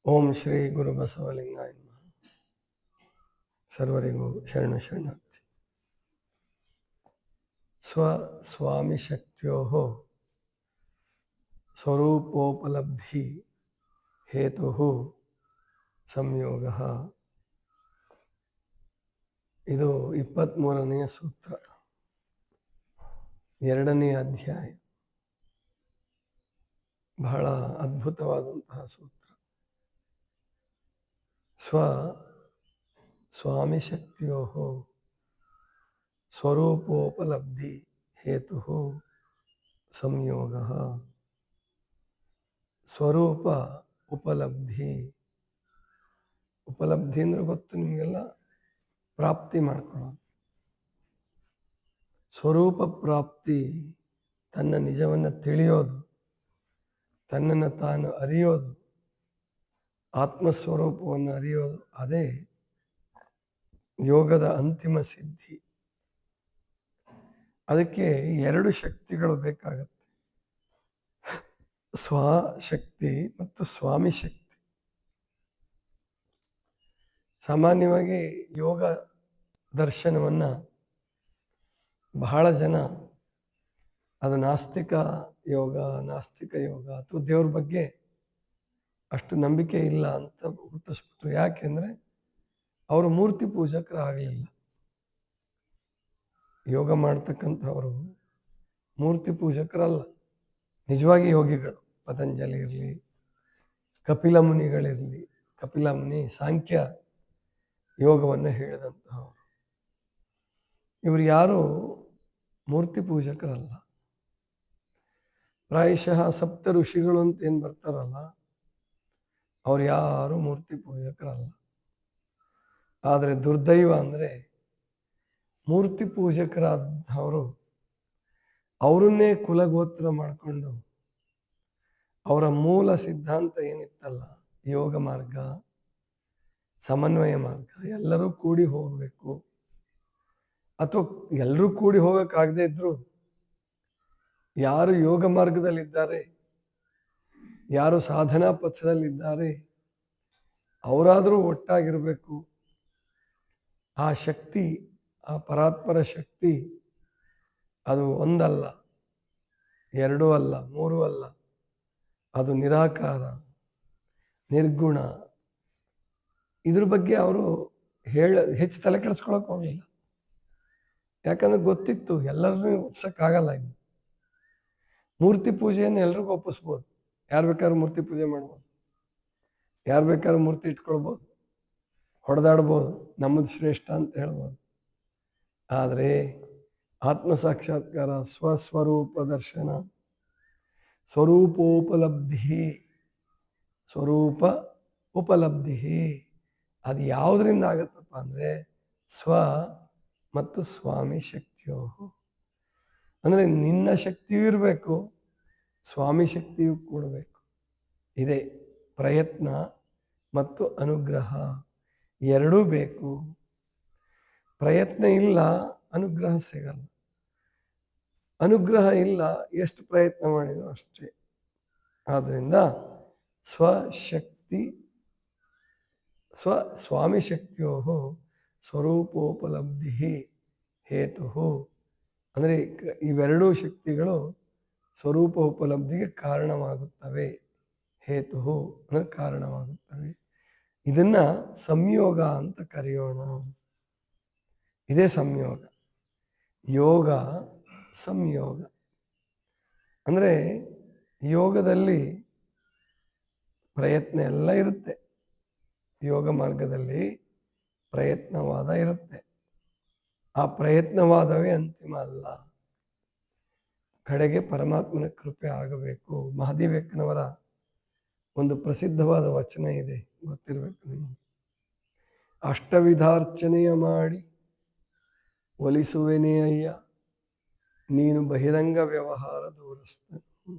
ಓಂ ಶ್ರೀ ಗುರು ಬಸವಲಿಂಗಾಯ ನಮಃ. ಸರ್ವರಿಗೂ ಶರಣ ಶರಣಾರ್ಥಿ. ಸ್ವಾಮಿ ಶಕ್ತಿಯೋ ಸ್ವರೂಪೋಪಲಬ್ಧಿ ಹೇತು ಸಂಯೋಗ. ಇದು 23ನೆಯ ಸೂತ್ರ, 2ನೇ ಅಧ್ಯಾಯ. ಬಹಳ ಅದ್ಭುತವಾದಂತಹ ಸೂತ್ರ. ಸ್ವಾಮಿ ಶಕ್ತಿಯೋ ಸ್ವರೂಪೋಪಲಬ್ಧಿ ಹೇತು ಸಂಯೋಗ. ಸ್ವರೂಪ ಉಪಲಬ್ಧಿ. ಉಪಲಬ್ಧಿ ಅಂದ್ರೆ ಗೊತ್ತು ನಿಮಗೆಲ್ಲ, ಪ್ರಾಪ್ತಿ ಮಾಡ್ಕೊಳ್ಳೋದು. ಸ್ವರೂಪ ಪ್ರಾಪ್ತಿ, ತನ್ನ ನಿಜವನ್ನು ತಿಳಿಯೋದು, ತನ್ನನ್ನು ತಾನು ಅರಿಯೋದು, ಆತ್ಮಸ್ವರೂಪವನ್ನು ಅರಿಯೋದು, ಅದೇ ಯೋಗದ ಅಂತಿಮ ಸಿದ್ಧಿ. ಅದಕ್ಕೆ 2 ಶಕ್ತಿಗಳು ಬೇಕಾಗತ್ತೆ, ಸ್ವಶಕ್ತಿ ಮತ್ತು ಸ್ವಾಮಿ ಶಕ್ತಿ. ಸಾಮಾನ್ಯವಾಗಿ ಯೋಗ ದರ್ಶನವನ್ನು ಬಹಳ ಜನ ಅದು ನಾಸ್ತಿಕ ಯೋಗ ಅಥವಾ ದೇವ್ರ ಬಗ್ಗೆ ಅಷ್ಟು ನಂಬಿಕೆ ಇಲ್ಲ ಅಂತ ಹುಟ್ಟಿಸ್ಬಿಟ್ರು. ಯಾಕೆಂದರೆ ಅವರು ಮೂರ್ತಿ ಪೂಜಕರಾಗಲಿಲ್ಲ. ಯೋಗ ಮಾಡ್ತಕ್ಕಂಥವರು ಮೂರ್ತಿ ಪೂಜಕರಲ್ಲ, ನಿಜವಾಗಿ ಯೋಗಿಗಳು. ಪತಂಜಲಿ ಇರಲಿ, ಕಪಿಲ ಮುನಿಗಳಿರಲಿ. ಕಪಿಲ ಮುನಿ ಸಾಂಖ್ಯ ಯೋಗವನ್ನು ಹೇಳಿದಂತಹವರು. ಇವರು ಯಾರು ಮೂರ್ತಿ ಪೂಜಕರಲ್ಲ. ಪ್ರಾಯಶಃ ಸಪ್ತ ಋಷಿಗಳು ಅಂತ ಏನು ಬರ್ತಾರಲ್ಲ, ಅವ್ರು ಯಾರು ಮೂರ್ತಿ ಪೂಜಕರಲ್ಲ. ಆದರೆ ದುರ್ದೈವ ಅಂದರೆ ಮೂರ್ತಿ ಪೂಜಕರಾದವರು ಅವರನ್ನೇ ಕುಲಗೋತ್ರ ಮಾಡಿಕೊಂಡು ಅವರ ಮೂಲ ಸಿದ್ಧಾಂತ ಏನಿತ್ತಲ್ಲ, ಯೋಗ ಮಾರ್ಗ, ಸಮನ್ವಯ ಮಾರ್ಗ, ಎಲ್ಲರೂ ಕೂಡಿ ಹೋಗಬೇಕು. ಅಥವಾ ಎಲ್ಲರೂ ಕೂಡಿ ಹೋಗೋಕ್ಕಾಗದೇ ಇದ್ರು ಯಾರು ಯೋಗ ಮಾರ್ಗದಲ್ಲಿದ್ದಾರೆ, ಯಾರು ಸಾಧನಾ ಪಥದಲ್ಲಿದ್ದಾರೆ, ಅವರಾದರೂ ಒಟ್ಟಾಗಿರಬೇಕು. ಆ ಶಕ್ತಿ, ಆ ಪರಾತ್ಪರ ಶಕ್ತಿ, ಅದು ಒಂದಲ್ಲ, 2 ಅಲ್ಲ, 3 ಅಲ್ಲ. ಅದು ನಿರಾಕಾರ, ನಿರ್ಗುಣ. ಇದ್ರ ಬಗ್ಗೆ ಅವರು ಹೆಚ್ಚು ತಲೆ ಕೆಡಿಸ್ಕೊಳಕ್ ಹೋಗಲಿಲ್ಲ. ಯಾಕಂದ್ರೆ ಗೊತ್ತಿತ್ತು ಎಲ್ಲರನ್ನೂ ಒಪ್ಸಕ್ಕಾಗಲ್ಲ. ಇನ್ನು ಮೂರ್ತಿ ಪೂಜೆಯನ್ನು ಎಲ್ರಿಗೂ ಒಪ್ಪಿಸ್ಬೋದು. ಯಾರು ಬೇಕಾದ್ರೂ ಮೂರ್ತಿ ಪೂಜೆ ಮಾಡ್ಬೋದು, ಯಾರು ಬೇಕಾದ್ರೂ ಮೂರ್ತಿ ಇಟ್ಕೊಳ್ಬೋದು, ಹೊಡೆದಾಡ್ಬೋದು, ನಮ್ಮದು ಶ್ರೇಷ್ಠ ಅಂತ ಹೇಳ್ಬೋದು. ಆದರೆ ಆತ್ಮ ಸಾಕ್ಷಾತ್ಕಾರ, ಸ್ವಸ್ವರೂಪ ದರ್ಶನ, ಸ್ವರೂಪೋಪಲಬ್ಧಿ, ಸ್ವರೂಪ ಉಪಲಬ್ಧಿ, ಅದು ಯಾವುದರಿಂದ ಆಗತ್ತಪ್ಪ ಅಂದರೆ ಸ್ವ ಮತ್ತು ಸ್ವಾಮಿ ಶಕ್ತಿಯೋ. ಅಂದರೆ ನಿನ್ನ ಶಕ್ತಿಯೂ ಇರಬೇಕು, ಸ್ವಾಮಿ ಶಕ್ತಿಯೂ ಕೂಡಬೇಕು. ಇದೆ ಪ್ರಯತ್ನ ಮತ್ತು ಅನುಗ್ರಹ, ಎರಡೂ ಬೇಕು. ಪ್ರಯತ್ನ ಇಲ್ಲ, ಅನುಗ್ರಹ ಸಿಗಲ್ಲ. ಅನುಗ್ರಹ ಇಲ್ಲ, ಎಷ್ಟು ಪ್ರಯತ್ನ ಮಾಡಿದ್ರು ಅಷ್ಟೇ. ಆದ್ದರಿಂದ ಸ್ವಶಕ್ತಿ, ಸ್ವಾಮಿ ಶಕ್ತಿಯೋ ಸ್ವರೂಪೋಪಲಬ್ಧಿ ಹೇತು. ಅಂದರೆ ಇವೆರಡೂ ಶಕ್ತಿಗಳು ಸ್ವರೂಪ ಉಪಲಬ್ಧಿಗೆ ಕಾರಣವಾಗುತ್ತವೆ. ಹೇತು ಅಂದರೆ ಕಾರಣವಾಗುತ್ತವೆ. ಇದನ್ನ ಸಂಯೋಗ ಅಂತ ಕರೆಯೋಣ. ಇದೇ ಸಂಯೋಗ. ಯೋಗ ಸಂಯೋಗ ಅಂದರೆ ಯೋಗದಲ್ಲಿ ಪ್ರಯತ್ನ ಎಲ್ಲ ಇರುತ್ತೆ. ಯೋಗ ಮಾರ್ಗದಲ್ಲಿ ಪ್ರಯತ್ನವಾದ ಇರುತ್ತೆ. ಆ ಪ್ರಯತ್ನವಾದವೇ ಅಂತಿಮ ಅಲ್ಲ, ಕಡೆಗೆ ಪರಮಾತ್ಮನ ಕೃಪೆ ಆಗಬೇಕು. ಮಹಾದೇವಕ್ಕನವರ ಒಂದು ಪ್ರಸಿದ್ಧವಾದ ವಚನ ಇದೆ, ಗೊತ್ತಿರಬೇಕು ನಿಮಗೆ. ಅಷ್ಟವಿಧಾರ್ಚನೆಯ ಮಾಡಿ ಒಲಿಸುವೆನೇ ಅಯ್ಯ, ನೀನು ಬಹಿರಂಗ ವ್ಯವಹಾರ ದೂರಸ್ಥನು.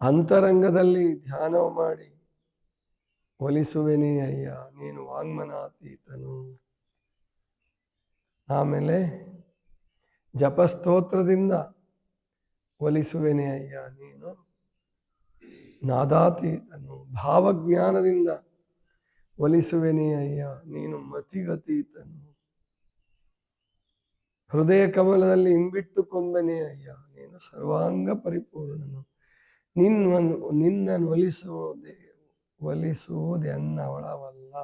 ಅಂತರಂಗದಲ್ಲಿ ಧ್ಯಾನ ಮಾಡಿ ಒಲಿಸುವೆನೇ ಅಯ್ಯ, ನೀನು ವಾಂಗ್ಮನಾತೀತನು. ಆಮೇಲೆ ಜಪಸ್ತೋತ್ರದಿಂದ ಒಲಿಸುವೆನೇ ಅಯ್ಯ, ನೀನು ನಾದಾತೀತನು, ಭಾವಜ್ಞಾನದಿಂದ ಒಲಿಸುವೆನೇ ಅಯ್ಯ ನೀನು ಮತಿಗತೀತನು. ಹೃದಯ ಕಮಲದಲ್ಲಿ ಇಂಬಿಟ್ಟು ಕೊಂಬೆನೇ ಅಯ್ಯ ನೀನು ಸರ್ವಾಂಗ ಪರಿಪೂರ್ಣನು. ನಿನ್ನನ್ನು ಒಲಿಸುವುದೇ ಅನ್ನವಳವಲ್ಲ,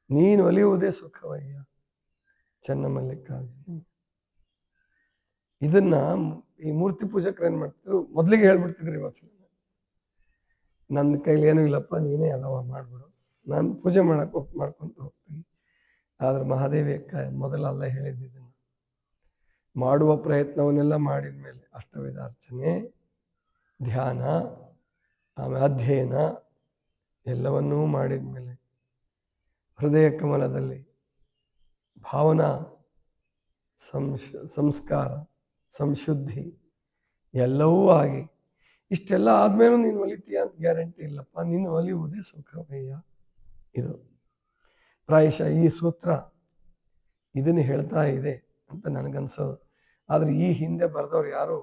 ನೀನು ಒಲಿಯುವುದೇ ಸುಖವಯ್ಯ ಚನ್ನಮಲ್ಲಿಕಾರ್ಜುನ. ಇದನ್ನ ಈ ಮೂರ್ತಿ ಪೂಜಕರು ಏನ್ ಮಾಡ್ತಿದ್ರು, ಮೊದಲಿಗೆ ಹೇಳ್ಬಿಡ್ತಿದ್ರು ಇವತ್ತು, ನನ್ನ ಕೈಲಿ ಏನೂ ಇಲ್ಲಪ್ಪ, ನೀನೇ ಅಲ್ಲವ ಮಾಡ್ಬಿಡು, ನಾನು ಪೂಜೆ ಮಾಡ್ಕೊಂತ ಹೋಗ್ತೀನಿ. ಆದ್ರೆ ಮಹಾದೇವಿ ಮೊದಲಲ್ಲ ಹೇಳಿದ್ದನ್ನು ಮಾಡುವ ಪ್ರಯತ್ನವನ್ನೆಲ್ಲ ಮಾಡಿದ ಮೇಲೆ ಅಷ್ಟವಿಧಾರ್ಚನೆ, ಧ್ಯಾನ, ಆಮೇಲೆ ಅಧ್ಯಯನ ಎಲ್ಲವನ್ನೂ ಮಾಡಿದ ಮೇಲೆ ಹೃದಯ ಕಮಲದಲ್ಲಿ ಭಾವನಾ ಸಂಸ್ಕಾರ, ಸಂಶುದ್ಧಿ ಎಲ್ಲವೂ ಆಗಿ ಇಷ್ಟೆಲ್ಲ ಆದ್ಮೇಲೂ ನೀನು ಒಲಿತೀಯ ಅಂತ ಗ್ಯಾರಂಟಿ ಇಲ್ಲಪ್ಪ, ನೀನು ಒಲಿಯುವುದೇ ಸುಖವಯ್ಯ. ಇದು ಪ್ರಾಯಶಃ ಈ ಸೂತ್ರ ಇದನ್ನು ಹೇಳ್ತಾ ಇದೆ ಅಂತ ನನಗನ್ಸೋದು. ಆದರೆ ಈ ಹಿಂದೆ ಬರೆದವ್ರು ಯಾರು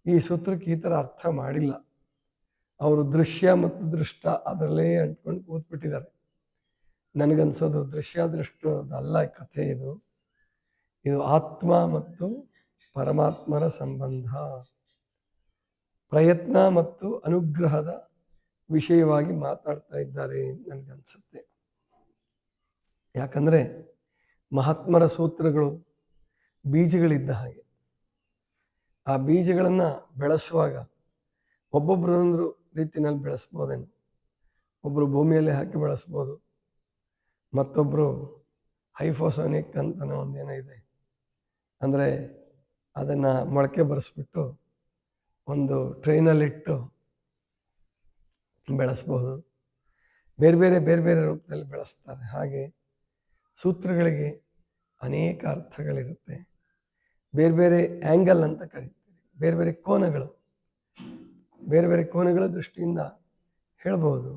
ಈ ಸೂತ್ರಕ್ಕೆ ಈ ಥರ ಅರ್ಥ ಮಾಡಿಲ್ಲ. ಅವರು ದೃಶ್ಯ ಮತ್ತು ದೃಷ್ಟ ಅದರಲ್ಲೇ ಅಂಟ್ಕೊಂಡು ಕೂತ್ಬಿಟ್ಟಿದ್ದಾರೆ. ನನಗನ್ಸೋದು ದೃಶ್ಯ ದೃಷ್ಟದಲ್ಲ ಕಥೆ ಇದು. ಇದು ಆತ್ಮ ಮತ್ತು ಪರಮಾತ್ಮರ ಸಂಬಂಧ, ಪ್ರಯತ್ನ ಮತ್ತು ಅನುಗ್ರಹದ ವಿಷಯವಾಗಿ ಮಾತಾಡ್ತಾ ಇದ್ದಾರೆ ನನಗನ್ಸುತ್ತೆ. ಯಾಕಂದರೆ ಮಹಾತ್ಮರ ಸೂತ್ರಗಳು ಬೀಜಗಳಿದ್ದ ಹಾಗೆ. ಆ ಬೀಜಗಳನ್ನು ಬೆಳೆಸುವಾಗ ಒಬ್ಬೊಬ್ಬರೊಂದು ರೀತಿಯಲ್ಲಿ ಬೆಳೆಸ್ಬೋದೇನು. ಒಬ್ಬರು ಭೂಮಿಯಲ್ಲಿ ಹಾಕಿ ಬೆಳೆಸ್ಬೋದು, ಮತ್ತೊಬ್ಬರು ಹೈಫೋಸೋನಿಕ್ ಅಂತನೋ ಒಂದೇನೋ ಇದೆ, ಅಂದರೆ ಅದನ್ನು ಮೊಳಕೆ ಬರೆಸ್ಬಿಟ್ಟು ಒಂದು ಟ್ರೈನಲ್ಲಿಟ್ಟು ಬೆಳೆಸ್ಬೋದು. ಬೇರೆ ಬೇರೆ ರೂಪದಲ್ಲಿ ಬೆಳೆಸ್ತಾರೆ. ಹಾಗೆ ಸೂತ್ರಗಳಿಗೆ ಅನೇಕ ಅರ್ಥಗಳಿರುತ್ತೆ. ಬೇರೆ ಬೇರೆ ಆ್ಯಂಗಲ್ ಅಂತ ಕರೀತೀವಿ, ಬೇರೆ ಬೇರೆ ಕೋನಗಳ ದೃಷ್ಟಿಯಿಂದ ಹೇಳ್ಬೋದು.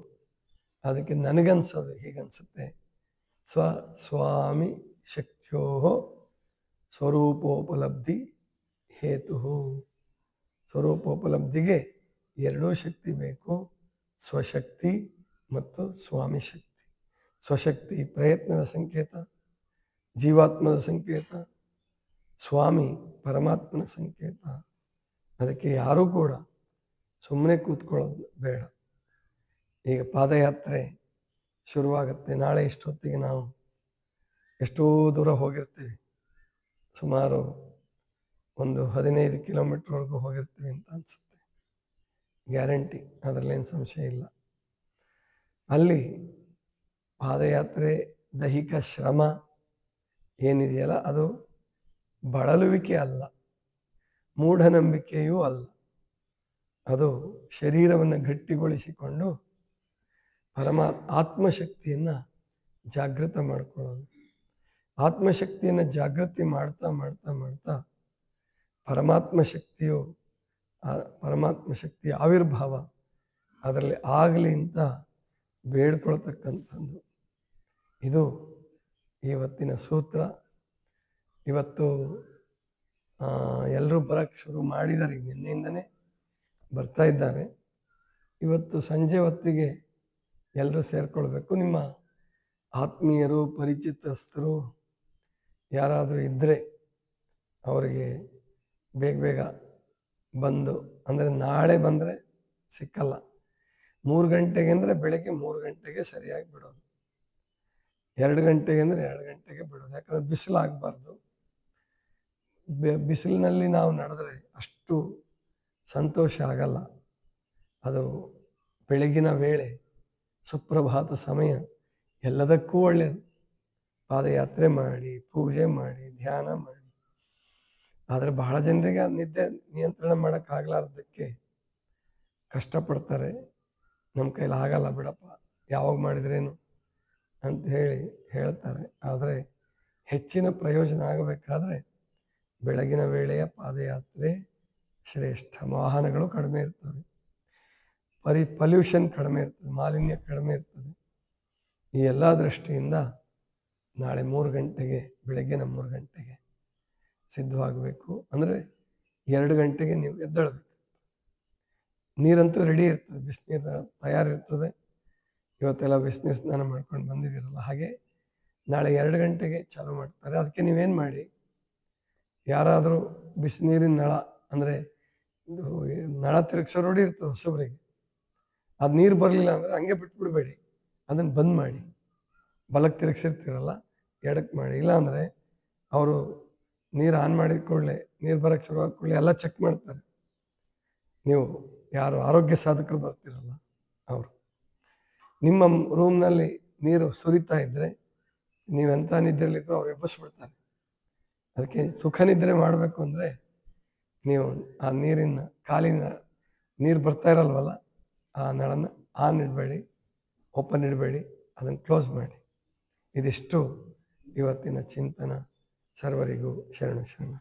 ಅದಕ್ಕೆ ನನಗನ್ಸೋದು ಹೀಗನ್ಸುತ್ತೆ, ಸ್ವಾಮಿ ಶಕ್ತ್ಯೋ ಸ್ವರೂಪೋಪಲಬ್ಧಿ ಹೇತು. ಸ್ವರೂಪೋಪಲಬ್ಧಿಗೆ ಎರಡೂ ಶಕ್ತಿ ಬೇಕು, ಸ್ವಶಕ್ತಿ ಮತ್ತು ಸ್ವಾಮಿ ಶಕ್ತಿ. ಸ್ವಶಕ್ತಿ ಪ್ರಯತ್ನದ ಸಂಕೇತ, ಜೀವಾತ್ಮದ ಸಂಕೇತ. ಸ್ವಾಮಿ ಪರಮಾತ್ಮನ ಸಂಕೇತ. ಅದಕ್ಕೆ ಯಾರೂ ಕೂಡ ಸುಮ್ಮನೆ ಕೂತ್ಕೊಳ್ಳೋದು ಬೇಡ. ಈಗ ಪಾದಯಾತ್ರೆ ಶುರುವಾಗುತ್ತೆ. ನಾಳೆ ಇಷ್ಟೊತ್ತಿಗೆ ನಾವು ಎಷ್ಟೋ ದೂರ ಹೋಗಿರ್ತೀವಿ, ಸುಮಾರು ಒಂದು 15 ಕಿಲೋಮೀಟ್ರ್ವರೆಗೂ ಹೋಗಿರ್ತೀವಿ ಅಂತ ಅನಿಸುತ್ತೆ, ಗ್ಯಾರಂಟಿ, ಅದರಲ್ಲೇನು ಸಂಶಯ ಇಲ್ಲ. ಅಲ್ಲಿ ಪಾದಯಾತ್ರೆ ದೈಹಿಕ ಶ್ರಮ ಏನಿದೆಯಲ್ಲ, ಅದು ಬಳಲುವಿಕೆ ಅಲ್ಲ, ಮೂಢನಂಬಿಕೆಯೂ ಅಲ್ಲ. ಅದು ಶರೀರವನ್ನು ಗಟ್ಟಿಗೊಳಿಸಿಕೊಂಡು ಆತ್ಮಶಕ್ತಿಯನ್ನು ಜಾಗೃತ ಮಾಡ್ಕೊಳ್ಳೋದು. ಆತ್ಮಶಕ್ತಿಯನ್ನು ಜಾಗೃತಿ ಮಾಡ್ತಾ ಮಾಡ್ತಾ ಮಾಡ್ತಾ ಪರಮಾತ್ಮ ಶಕ್ತಿಯ ಆವಿರ್ಭಾವ ಅದರಲ್ಲಿ ಆಗಲಿ ಅಂತ ಬೇಡ್ಕೊಳ್ತಕ್ಕಂಥದ್ದು. ಇದು ಇವತ್ತಿನ ಸೂತ್ರ. ಇವತ್ತು ಎಲ್ಲರೂ ಬರೋಕ್ಕೆ ಶುರು ಮಾಡಿದ್ದಾರೆ, ನಿನ್ನೆಯಿಂದನೇ ಬರ್ತಾ ಇದ್ದಾರೆ. ಇವತ್ತು ಸಂಜೆ ಹೊತ್ತಿಗೆ ಎಲ್ಲರೂ ಸೇರಿಕೊಳ್ಬೇಕು. ನಿಮ್ಮ ಆತ್ಮೀಯರು, ಪರಿಚಿತಸ್ಥರು ಯಾರಾದರೂ ಇದ್ದರೆ ಅವರಿಗೆ ಬೇಗ ಬಂದು, ಅಂದರೆ ನಾಳೆ ಬಂದರೆ ಸಿಕ್ಕಲ್ಲ. 3 ಗಂಟೆಗೆ ಅಂದರೆ ಬೆಳಗ್ಗೆ 3 ಗಂಟೆಗೆ ಸರಿಯಾಗಿ ಬಿಡೋದು, 2 ಗಂಟೆಗೆ ಅಂದರೆ 2 ಗಂಟೆಗೆ ಬಿಡೋದು. ಯಾಕಂದರೆ ಬಿಸಿಲಾಗಬಾರ್ದು. ಬಿಸಿಲಿನಲ್ಲಿ ನಾವು ನಡೆದ್ರೆ ಅಷ್ಟು ಸಂತೋಷ ಆಗಲ್ಲ. ಅದು ಬೆಳಗಿನ ವೇಳೆ, ಸುಪ್ರಭಾತ ಸಮಯ ಎಲ್ಲದಕ್ಕೂ ಒಳ್ಳೆಯದು. ಪಾದಯಾತ್ರೆ ಮಾಡಿ, ಪೂಜೆ ಮಾಡಿ, ಧ್ಯಾನ ಮಾಡಿ. ಆದರೆ ಬಹಳ ಜನರಿಗೆ ನಿದ್ದೆ ನಿಯಂತ್ರಣ ಮಾಡೋಕ್ಕಾಗಲಾರ್ದಕ್ಕೆ ಕಷ್ಟಪಡ್ತಾರೆ. ನಮ್ಮ ಕೈಲಿ ಆಗಲ್ಲ ಬಿಡಪ್ಪ, ಯಾವಾಗ ಮಾಡಿದ್ರೇನು ಅಂತ ಹೇಳ್ತಾರೆ. ಆದರೆ ಹೆಚ್ಚಿನ ಪ್ರಯೋಜನ ಆಗಬೇಕಾದ್ರೆ ಬೆಳಗಿನ ವೇಳೆಯ ಪಾದಯಾತ್ರೆ ಶ್ರೇಷ್ಠ. ವಾಹನಗಳು ಕಡಿಮೆ ಇರ್ತವೆ, ಪೊಲ್ಯೂಷನ್ ಕಡಿಮೆ ಇರ್ತದೆ, ಮಾಲಿನ್ಯ ಕಡಿಮೆ ಇರ್ತದೆ. ಈ ಎಲ್ಲ ದೃಷ್ಟಿಯಿಂದ ನಾಳೆ 3 ಗಂಟೆಗೆ, ಬೆಳಗ್ಗಿನ 3 ಗಂಟೆಗೆ ಸಿದ್ಧವಾಗಬೇಕು. ಅಂದರೆ 2 ಗಂಟೆಗೆ ನೀವು ಎದ್ದೇಳಬೇಕು. ನೀರಂತೂ ರೆಡಿ ಇರ್ತದೆ, ಬಿಸಿನೀರು ತಯಾರಿರ್ತದೆ. ಇವತ್ತೆಲ್ಲ ಬಿಸಿನೀರು ಸ್ನಾನ ಮಾಡ್ಕೊಂಡು ಬಂದಿದ್ದೀರಲ್ಲ, ಹಾಗೆ ನಾಳೆ 2 ಗಂಟೆಗೆ ಚಾಲೂ ಮಾಡ್ತಾರೆ. ಅದಕ್ಕೆ ನೀವೇನು ಮಾಡಿ, ಯಾರಾದರೂ ಬಿಸಿನೀರಿನ ನಳ ಅಂದರೆ ಇದು ನಳ ತಿರುಗಿಸೋ ರೂಢಿ ಇರ್ತದೆ ಹೊಸಬರಿಗೆ, ಅದು ನೀರು ಬರಲಿಲ್ಲ ಅಂದರೆ ಹಂಗೆ ಬಿಟ್ಬಿಡಬೇಡಿ, ಅದನ್ನು ಬಂದ್ ಮಾಡಿ. ಬಲಕ್ಕೆ ತಿರುಗಿಸಿರ್ತೀರಲ್ಲ, ಎಡಕ್ಕೆ ಮಾಡಿ. ಇಲ್ಲಾಂದರೆ ಅವರು ನೀರು ಆನ್ ಮಾಡಿದ ಕೂಡಲೇ, ನೀರು ಬರೋಕ್ಕೆ ಶುರುವಾದ ಕೂಡಲೇ ಎಲ್ಲ ಚೆಕ್ ಮಾಡ್ತಾರೆ. ನೀವು ಯಾರು ಆರೋಗ್ಯ ಸಾಧಕರು ಬರ್ತೀರಲ್ಲ ಅವರು, ನಿಮ್ಮ ರೂಮ್ನಲ್ಲಿ ನೀರು ಸುರಿತಾ ಇದ್ದರೆ ನೀವೆಂಥ ನಿದ್ರೆಯಲ್ಲಿದ್ದರೂ ಅವ್ರು ಎಬ್ಬಿಸ್ಬಿಡ್ತಾರೆ. ಅದಕ್ಕೆ ಸುಖ ನಿದ್ರೆ ಮಾಡಬೇಕು ಅಂದರೆ ನೀವು ಆ ನೀರಿನ ಕಾಲಿನ ನೀರು ಬರ್ತಾ ಇರಲ್ವಲ್ಲ, ಆ ನಳನ ಆನ್ ಇಡಬೇಡಿ, ಓಪನ್ ಇಡಬೇಡಿ, ಅದನ್ನು ಕ್ಲೋಸ್ ಮಾಡಿ. ಇದಿಷ್ಟು ಇವತ್ತಿನ ಚಿಂತನ. ಸರ್ವರಿಗೂ ಶರಣ ಶರಣ.